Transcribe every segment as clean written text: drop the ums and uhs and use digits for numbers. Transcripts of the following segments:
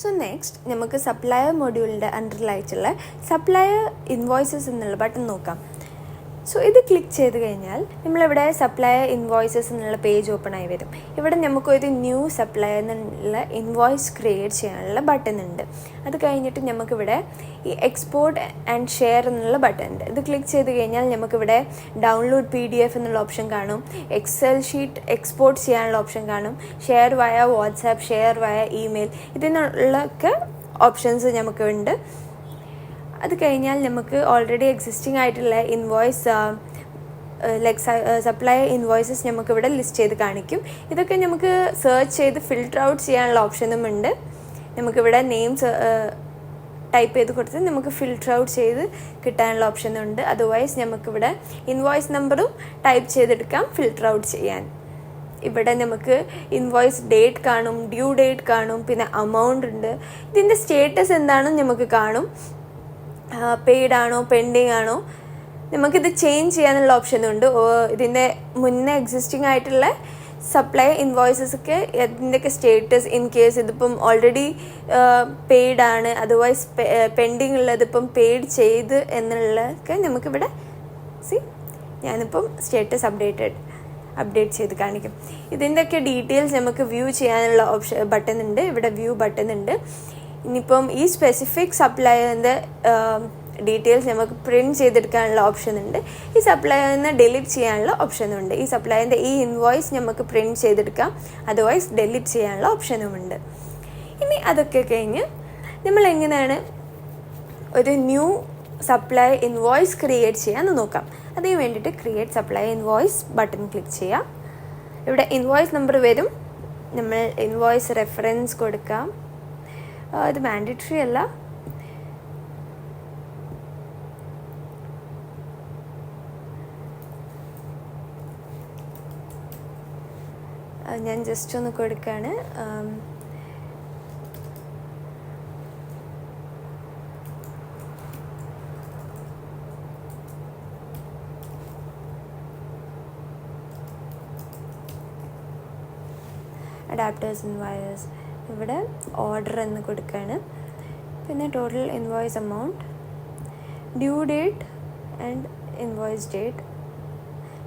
So next, നമുക്ക് supplier മൊഡ്യൂളിൻ്റെ അണ്ടറിലായിട്ടുള്ള supplier invoices എന്നുള്ള button നോക്കാം. സോ ഇത് ക്ലിക്ക് ചെയ്ത് കഴിഞ്ഞാൽ നമ്മളിവിടെ സപ്ലയർ ഇൻവോയ്സസ് എന്നുള്ള പേജ് ഓപ്പൺ ആയി വരും. ഇവിടെ നമുക്കൊരു ന്യൂ സപ്ലയർ എന്നുള്ള ഇൻവോയ്സ് ക്രിയേറ്റ് ചെയ്യാനുള്ള ബട്ടൺ ഉണ്ട്. അത് കഴിഞ്ഞിട്ട് നമുക്കിവിടെ ഈ എക്സ്പോർട്ട് ആൻഡ് ഷെയർ എന്നുള്ള ബട്ടൺ ഉണ്ട്. ഇത് ക്ലിക്ക് ചെയ്ത് കഴിഞ്ഞാൽ നമുക്കിവിടെ ഡൗൺലോഡ് PDF എന്നുള്ള ഓപ്ഷൻ കാണും, എക്സൽ ഷീറ്റ് എക്സ്പോർട്ട് ചെയ്യാനുള്ള ഓപ്ഷൻ കാണും, ഷെയർ വയ വാട്സാപ്പ്, ഷെയർ വയ ഇമെയിൽ, ഇതിനുള്ളൊക്കെ ഓപ്ഷൻസ് നമുക്കുണ്ട്. അത് കഴിഞ്ഞാൽ നമുക്ക് ഓൾറെഡി എക്സിസ്റ്റിംഗ് ആയിട്ടുള്ള ഇൻവോയ്സ് സപ്ലയർ ഇൻവോയ്സസ് നമുക്കിവിടെ ലിസ്റ്റ് ചെയ്ത് കാണിക്കും. ഇതൊക്കെ നമുക്ക് സെർച്ച് ചെയ്ത് ഫിൽട്ടർ ഔട്ട് ചെയ്യാനുള്ള ഓപ്ഷനും ഉണ്ട്. നമുക്കിവിടെ നെയിംസ് ടൈപ്പ് ചെയ്ത് കൊടുത്ത് നമുക്ക് ഫിൽട്ടർ ഔട്ട് ചെയ്ത് കിട്ടാനുള്ള ഓപ്ഷനുണ്ട്. അതർവൈസ് നമുക്കിവിടെ ഇൻവോയ്സ് നമ്പറും ടൈപ്പ് ചെയ്തെടുക്കാം ഫിൽട്ടർ ഔട്ട് ചെയ്യാൻ. ഇവിടെ നമുക്ക് ഇൻവോയ്സ് ഡേറ്റ് കാണും, ഡ്യൂ ഡേറ്റ് കാണും, പിന്നെ അമൗണ്ട് ഉണ്ട്. ഇതിൻ്റെ സ്റ്റേറ്റസ് എന്താണെന്ന് നമുക്ക് കാണും. പെയ്ഡ് ആണോ പെൻഡിങ് ആണോ, നമുക്കിത് ചേഞ്ച് ചെയ്യാനുള്ള ഓപ്ഷനുണ്ട്. ഇതിൻ്റെ മുന്നേ എക്സിസ്റ്റിംഗ് ആയിട്ടുള്ള സപ്ലൈ ഇൻവോയ്സസൊക്കെ ഇതിൻ്റെയൊക്കെ സ്റ്റേറ്റസ് ഇൻ കേസ് ഇതിപ്പം ഓൾറെഡി പെയ്ഡ് ആണ്, അതർവൈസ് പെൻഡിങ് ഉള്ളതിപ്പം പെയ്ഡ് ചെയ്ത് എന്നുള്ളതൊക്കെ നമുക്കിവിടെ ഞാനിപ്പം സ്റ്റേറ്റസ് അപ്ഡേറ്റ് ചെയ്ത് കാണിക്കും. ഇതിൻ്റെയൊക്കെ ഡീറ്റെയിൽസ് നമുക്ക് വ്യൂ ചെയ്യാനുള്ള ബട്ടൺ ഉണ്ട്. ഇവിടെ വ്യൂ ബട്ടൺ ഉണ്ട്. ഇനിയിപ്പം ഈ സ്പെസിഫിക് സപ്ലയറിൻ്റെ ഡീറ്റെയിൽസ് നമുക്ക് പ്രിൻറ്റ് ചെയ്തെടുക്കാനുള്ള ഓപ്ഷൻ ഉണ്ട്. ഈ സപ്ലയറിനെ ഡിലീറ്റ് ചെയ്യാനുള്ള ഓപ്ഷനുണ്ട്. ഈ സപ്ലയറിൻ്റെ ഈ ഇൻവോയ്സ് നമുക്ക് പ്രിൻറ്റ് ചെയ്തെടുക്കാം, അതർവൈസ് ഡിലീറ്റ് ചെയ്യാനുള്ള ഓപ്ഷനുമുണ്ട്. ഇനി അതൊക്കെ കഴിഞ്ഞ് നമ്മൾ എങ്ങനെയാണ് ഒരു ന്യൂ സപ്ലയർ ഇൻവോയ്സ് ക്രിയേറ്റ് ചെയ്യാമെന്ന് നോക്കാം. അതിന് വേണ്ടിയിട്ട് create supplier invoice button click ചെയ്യാം. ഇവിടെ ഇൻവോയ്സ് നമ്പർ വരും. നമ്മൾ ഇൻവോയ്സ് റെഫറൻസ് കൊടുക്കാം. ഇത് മാൻഡേറ്ററി അല്ല. ഞാൻ ജസ്റ്റ് ഒന്ന് കൊടുക്കുകയാണ്. അഡാപ്റ്റേഴ്സ് ആൻഡ് വയേഴ്സ്, ഇവിടെ ഓർഡർ എന്ന് കൊടുക്കുകയാണ്. പിന്നെ total invoice amount, due date and invoice date.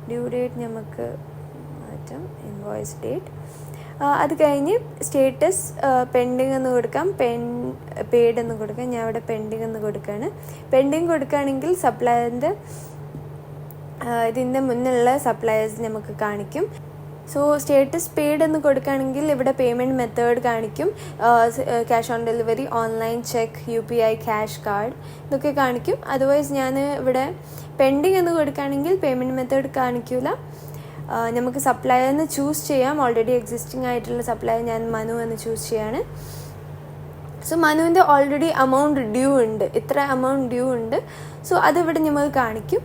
Due date നമുക്ക് മാറ്റാം, ഇൻവോയ്സ് ഡേറ്റ്. അത് കഴിഞ്ഞ് സ്റ്റേറ്റസ് പെൻഡിങ് എന്ന് കൊടുക്കാം, പെയ്ഡ് എന്ന് കൊടുക്കാം. ഞാൻ ഇവിടെ പെൻഡിങ് എന്ന് കൊടുക്കുകയാണ്. പെൻഡിങ് കൊടുക്കുകയാണെങ്കിൽ സപ്ലയറിൻ്റെ ഇതിൻ്റെ മുന്നുള്ള സപ്ലയേഴ്സ് നമുക്ക് കാണിക്കും. സോ സ്റ്റേറ്റസ് പെയ്ഡ് എന്ന് കൊടുക്കുകയാണെങ്കിൽ ഇവിടെ പേയ്മെൻറ്റ് മെത്തേഡ് കാണിക്കും. Cash on delivery, online check, UPI, cash card, ഇതൊക്കെ കാണിക്കും. അതർവൈസ് ഞാൻ ഇവിടെ പെൻഡിങ് എന്ന് കൊടുക്കുകയാണെങ്കിൽ പേയ്മെൻറ്റ് മെത്തേഡ് കാണിക്കില്ല. നമുക്ക് സപ്ലയറിന് ചൂസ് ചെയ്യാം. ഓൾറെഡി എക്സിസ്റ്റിംഗ് ആയിട്ടുള്ള സപ്ലയർ ഞാൻ മനു എന്ന് ചൂസ് ചെയ്യാണ്. സോ മനുവിൻ്റെ ഓൾറെഡി എമൗണ്ട് ഡ്യൂ ഉണ്ട്, ഇത്ര എമൗണ്ട് ഡ്യൂ ഉണ്ട്. സോ അതിവിടെ നമുക്ക് കാണിക്കും.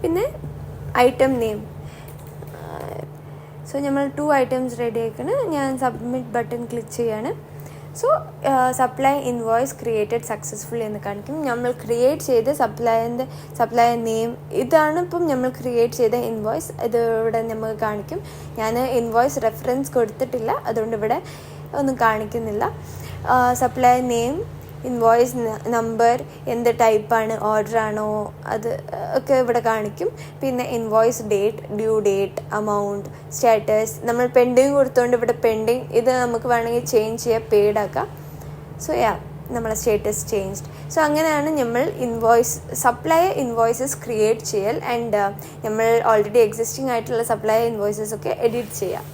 പിന്നെ ഐറ്റം നെയിം. സോ നമ്മൾ 2 ഐറ്റംസ് റെഡി ആക്കണം. ഞാൻ സബ്മിറ്റ് ബട്ടൺ ക്ലിക്ക് ചെയ്യാണ്. So supplier invoice created successfully എന്ന് കാണിക്കും. നമ്മൾ ക്രിയേറ്റ് ചെയ്ത സപ്ലയർ നെയിം ഇതാണ്. ഇപ്പം നമ്മൾ ക്രിയേറ്റ് ചെയ്ത ഇൻവോയ്സ് ഇത് ഇവിടെ നമുക്ക് കാണിക്കും. ഞാൻ ഇൻവോയ്സ് റെഫറൻസ് കൊടുത്തിട്ടില്ല, അതുകൊണ്ട് ഇവിടെ ഒന്നും കാണിക്കുന്നില്ല. സപ്ലയർ നെയിം, ഇൻവോയ്സ് നമ്പർ, എന്ത് ടൈപ്പാണ്, ഓർഡർ ആണോ, അത് ഒക്കെ ഇവിടെ കാണിക്കും. പിന്നെ invoice date, due date, amount, status. നമ്മൾ പെൻഡിങ് കൊടുത്തുകൊണ്ട് ഇവിടെ പെൻഡിങ്, ഇത് നമുക്ക് വേണമെങ്കിൽ ചേഞ്ച് ചെയ്യാം, പെയ്ഡ് ആക്കാം. സോ നമ്മളെ സ്റ്റേറ്റസ് ചേഞ്ച്ഡ്. സോ അങ്ങനെയാണ് നമ്മൾ സപ്ലയർ ഇൻവോയ്സസ് ക്രിയേറ്റ് ചെയ്യൽ ആൻഡ് നമ്മൾ ഓൾറെഡി എക്സിസ്റ്റിംഗ് ആയിട്ടുള്ള സപ്ലയർ ഇൻവോയ്സസ് ഒക്കെ എഡിറ്റ് ചെയ്യാം.